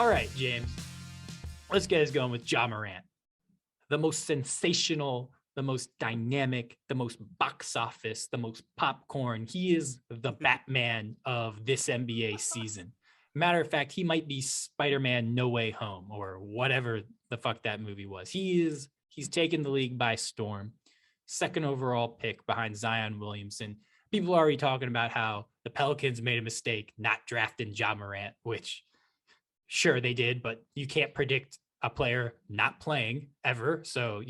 All right, James, let's get us going with Ja Morant, the most sensational, the most dynamic, the most box office, the most popcorn. He is the Batman of this NBA season. Matter of fact, he might be Spider-Man No Way Home or whatever the fuck that movie was. He's taken the league by storm. Second overall pick behind Zion Williamson. People are already talking about how the Pelicans made a mistake not drafting Ja Morant, which sure they did, but you can't predict a player not playing ever. So,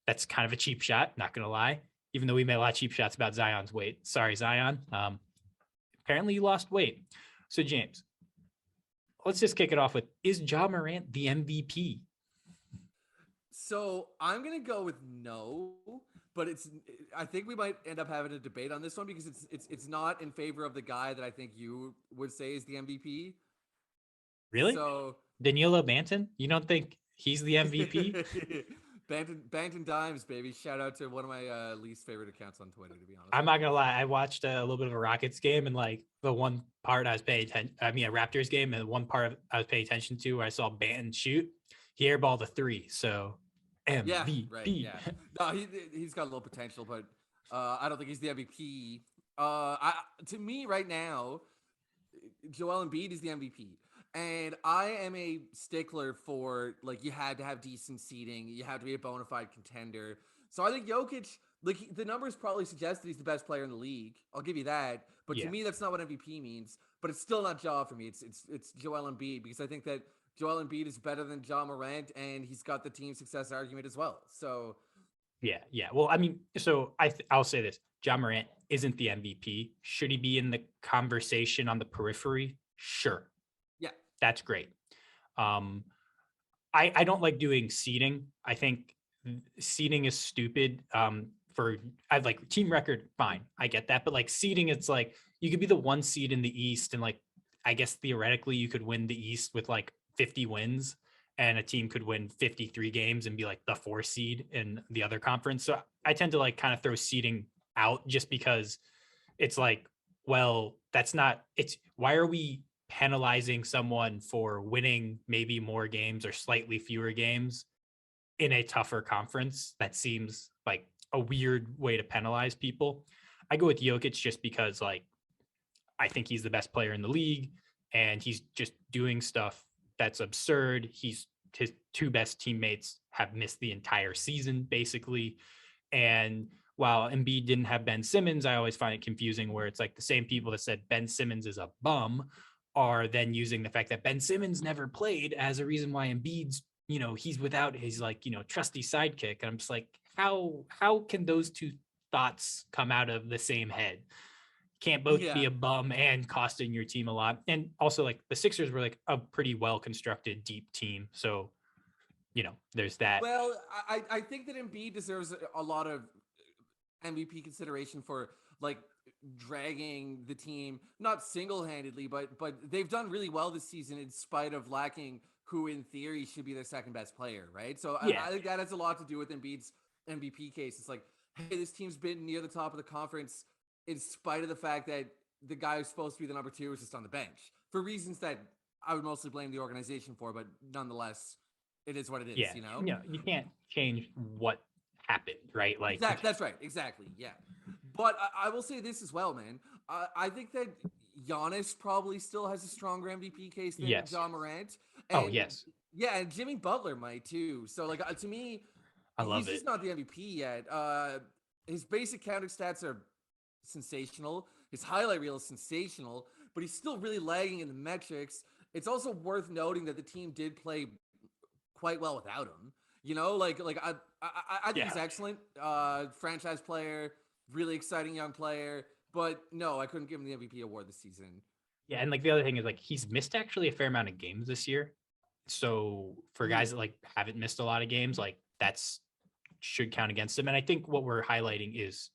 that's kind of a cheap shot, not going to lie, even though we made a lot of cheap shots about Zion's weight. Sorry, Zion. Apparently you lost weight. So, James, let's just kick it off with, is Ja Morant the MVP? So I'm gonna go with no, but I think we might end up having a debate on this one because it's not in favor of the guy that I think you would say is the MVP. Really? So Danilo Banton? You don't think he's the MVP? Banton Dimes, baby. Shout out to one of my least favorite accounts on Twitter, to be honest I'm with not gonna lie. I watched a little bit of a Rockets game, and like the one part I was paying attention, a Raptors game, and the one part I was paying attention to where I saw Banton shoot, he airballed a three. So Yeah, right. MVP. Yeah. No, he's got a little potential, but I don't think he's the MVP. To me right now, Joel Embiid is the MVP. And I am a stickler for like you had to have decent seating, you have to be a bona fide contender. So I think Jokic, like the numbers probably suggest that he's the best player in the league. I'll give you that. But to Yeah. me, that's not what MVP means. But it's still not Ja for me. It's Joel Embiid because I think that Joel Embiid is better than Ja Morant, and he's got the team success argument as well. So Yeah. Well, I mean, so I'll say this: Ja Morant isn't the MVP. Should he be in the conversation on the periphery? Sure, yeah, that's great. Um, I don't like doing seeding. I think seeding is stupid. For I like team record, fine, I get that, but like seeding, it's like you could be the one seed in the East, and like I guess theoretically you could win the East with like 50 wins, and a team could win 53 games and be like the four seed in the other conference. So I tend to like kind of throw seeding out just because it's like, well, that's not, it's why are we penalizing someone for winning maybe more games or slightly fewer games in a tougher conference? That seems like a weird way to penalize people. I go with Jokic just because like I think he's the best player in the league and he's just doing stuff that's absurd. His two best teammates have missed the entire season basically. And while Embiid didn't have Ben Simmons, I always find it confusing where it's like the same people that said Ben Simmons is a bum are then using the fact that Ben Simmons never played as a reason why Embiid's, he's without his like, trusty sidekick. And I'm just like, how can those two thoughts come out of the same head? Can't both yeah. be a bum and costing your team a lot. And also like the Sixers were like a pretty well constructed deep team. So, there's that. Well, I think that Embiid deserves a lot of MVP consideration for like dragging the team not single-handedly, but they've done really well this season in spite of lacking who in theory should be their second best player, right? So Yeah. I think that has a lot to do with Embiid's MVP case. It's like, hey, this team's been near the top of the conference in spite of the fact that the guy who's supposed to be the number two is just on the bench for reasons that I would mostly blame the organization for, but nonetheless, it is what it is, Yeah. you know? You can't change what happened, right? Like, Exactly. That's right. Exactly. Yeah. But I will say this as well, man. I think that Giannis probably still has a stronger MVP case than yes. Ja Morant, Oh, and yes. yeah, and Jimmy Butler might too. So like to me, I he's love it. just not the MVP yet. His basic counting stats are sensational. His highlight reel is sensational, but he's still really lagging in the metrics. It's also worth noting that the team did play quite well without him. You know, I think Yeah. he's excellent. Franchise player, really exciting young player. But no, I couldn't give him the MVP award this season. Yeah. And like the other thing is like he's missed actually a fair amount of games this year. So for guys Mm. that like haven't missed a lot of games, like that's should count against him. And I think what we're highlighting is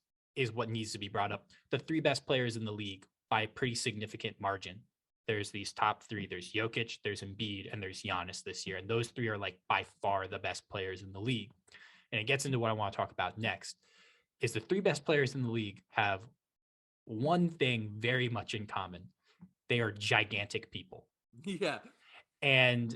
what needs to be brought up. The three best players in the league by a pretty significant margin. There's these top three. There's Jokic, there's Embiid, and there's Giannis this year. And those three are like by far the best players in the league. And it gets into what I want to talk about next is the three best players in the league have one thing very much in common. They are gigantic people. Yeah. And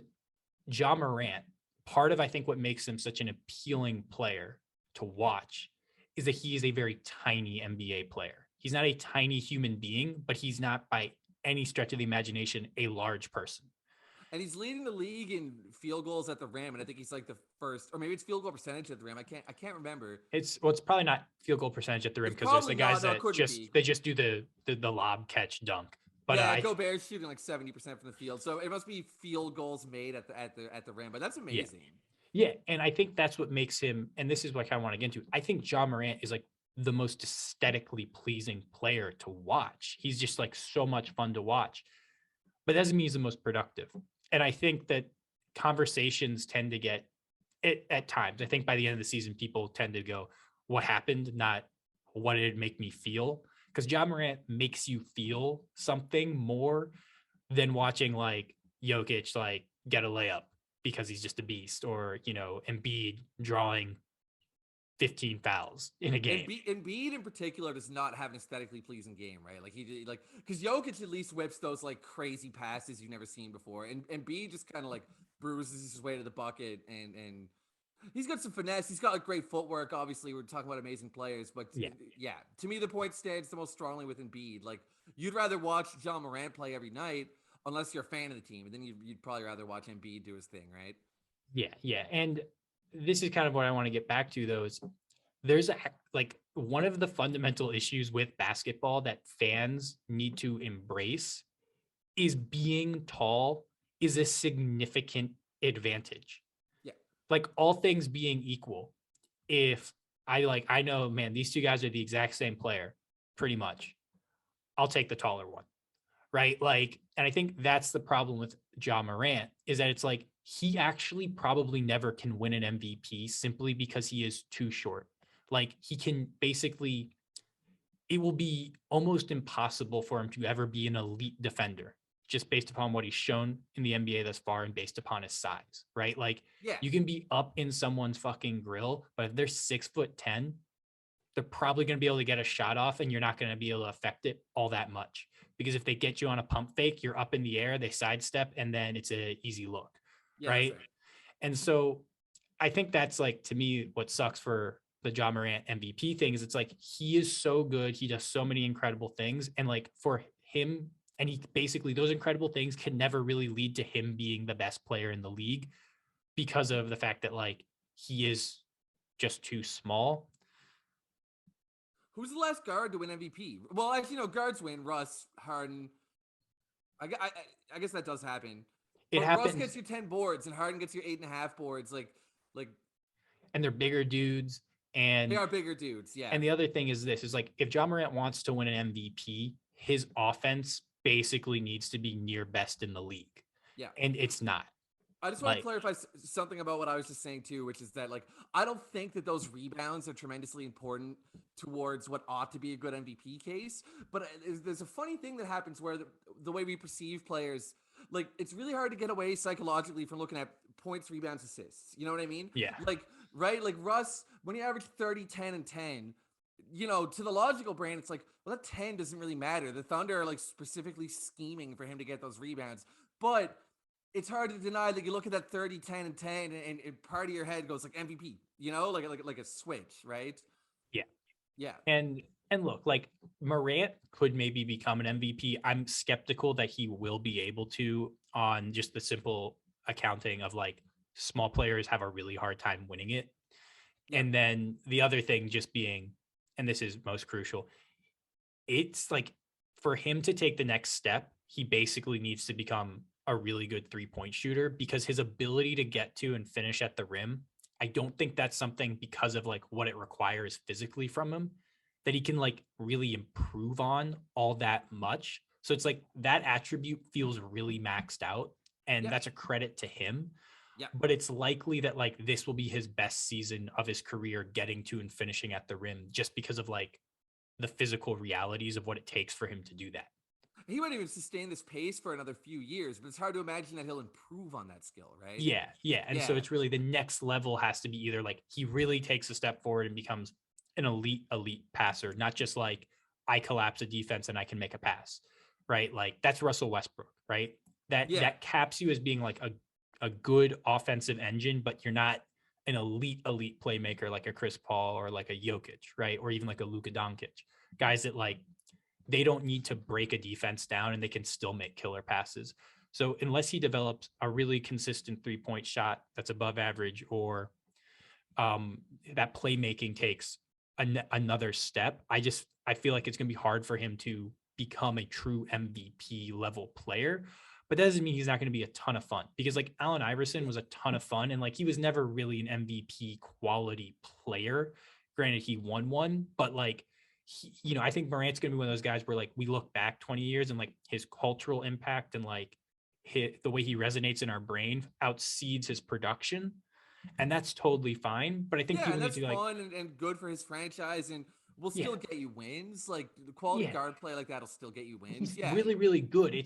Ja Morant, part of I think what makes him such an appealing player to watch is that he is a very tiny NBA player. He's not a tiny human being, but he's not by any stretch of the imagination a large person. And he's leading the league in field goals at the rim, and I think he's like the first, or maybe it's field goal percentage at the rim. I can't remember. It's probably not field goal percentage at the rim It's because there's the probably guys not. No, it that couldn't be. just do the lob catch dunk. But Yeah, Gobert's shooting like 70% from the field, so it must be field goals made at the rim. But that's yeah, amazing. yeah, and I think that's what makes him. And this is what I want to get into. I think Ja Morant is like the most aesthetically pleasing player to watch. He's just like so much fun to watch, but that doesn't mean he's the most productive. And I think that conversations tend to get it at times. I think by the end of the season, people tend to go, "What happened?" Not what did it make me feel? Because Ja Morant makes you feel something more than watching like Jokic like get a layup because he's just a beast, or Embiid drawing 15 fouls in a game. Embiid in particular does not have an aesthetically pleasing game, right? Like because Jokic at least whips those like crazy passes you've never seen before, and Embiid just kind of like bruises his way to the bucket, and he's got some finesse. He's got like great footwork. Obviously, we're talking about amazing players, but Yeah. yeah, to me the point stands the most strongly with Embiid. Like you'd rather watch Ja Morant play every night unless you're a fan of the team, and then you'd probably rather watch Embiid do his thing, right? Yeah. Yeah. And this is kind of what I want to get back to though is there's like one of the fundamental issues with basketball that fans need to embrace is being tall is a significant advantage. Yeah. Like all things being equal, if I know, man, these two guys are the exact same player, pretty much. I'll take the taller one. Right. Like, and I think that's the problem with Ja Morant is that it's like he actually probably never can win an MVP simply because he is too short. Like he can basically, it will be almost impossible for him to ever be an elite defender just based upon what he's shown in the NBA thus far and based upon his size, right? Like Yeah. you can be up in someone's fucking grill, but if they're 6'10", they're probably going to be able to get a shot off and you're not going to be able to affect it all that much. Because if they get you on a pump fake, you're up in the air, they sidestep, and then it's an easy look, Yeah, that's right? right. And so I think that's like, to me, what sucks for the Ja Morant MVP thing is it's like he is so good. He does so many incredible things. And like for him, and he basically, those incredible things can never really lead to him being the best player in the league because of the fact that like he is just too small. Who's the last guard to win MVP? Well, actually, no, guards win. Russ, Harden. I guess that does happen. It But Russ happens, gets you 10 boards and Harden gets you 8.5 boards. Like and they're bigger dudes. they And are bigger dudes. Yeah. And the other thing is this is like if Ja Morant wants to win an MVP, his offense basically needs to be near best in the league. Yeah. And it's not. I just want to Like, clarify something about what I was just saying too, which is that like I don't think that those rebounds are tremendously important towards what ought to be a good MVP case. But there's a funny thing that happens where the way we perceive players, like it's really hard to get away psychologically from looking at points, rebounds, assists. You know what I mean? yeah. Like right, like Russ when he averaged 30, 10, and 10. To the logical brain, it's like, well, that 10 doesn't really matter. The Thunder are like specifically scheming for him to get those rebounds. But it's hard to deny that you look at that 30, 10, and 10, and part of your head goes like MVP, like a switch, right? Yeah. Yeah. And look, like Morant could maybe become an MVP. I'm skeptical that he will be able to on just the simple accounting of like small players have a really hard time winning it. Yeah. And then the other thing just being, and this is most crucial, it's like for him to take the next step, he basically needs to become a really good 3-point shooter because his ability to get to and finish at the rim, I don't think that's something because of like what it requires physically from him that he can like really improve on all that much. So it's like that attribute feels really maxed out and Yeah. that's a credit to him. Yeah. But it's likely that like this will be his best season of his career getting to and finishing at the rim just because of like the physical realities of what it takes for him to do that. He might even sustain this pace for another few years, but it's hard to imagine that he'll improve on that skill, right? Yeah, yeah. And so Yeah. it's really the next level has to be either like he really takes a step forward and becomes an elite passer, not just like I collapse a defense and I can make a pass, right? Like that's Russell Westbrook, right? that Yeah. that caps you as being like a good offensive engine, but you're not an elite playmaker like a Chris Paul or like a Jokic, right? Or even like a Luka Doncic. Guys that like they don't need to break a defense down and they can still make killer passes. So unless he develops a really consistent 3-point shot that's above average, or that playmaking takes another step, I feel like it's going to be hard for him to become a true MVP level player. But that doesn't mean he's not going to be a ton of fun, because like Allen Iverson was a ton of fun and like he was never really an MVP quality player. Granted, he won one, but like I think Morant's going to be one of those guys where like we look back 20 years and like his cultural impact and like the way he resonates in our brain outseeds his production, and that's totally fine. But I think Yeah, people and need that's to be like, fun and good for his franchise, and will yeah, still get you wins. Like the quality yeah, guard play like that'll still get you wins. he's Yeah, really, really good.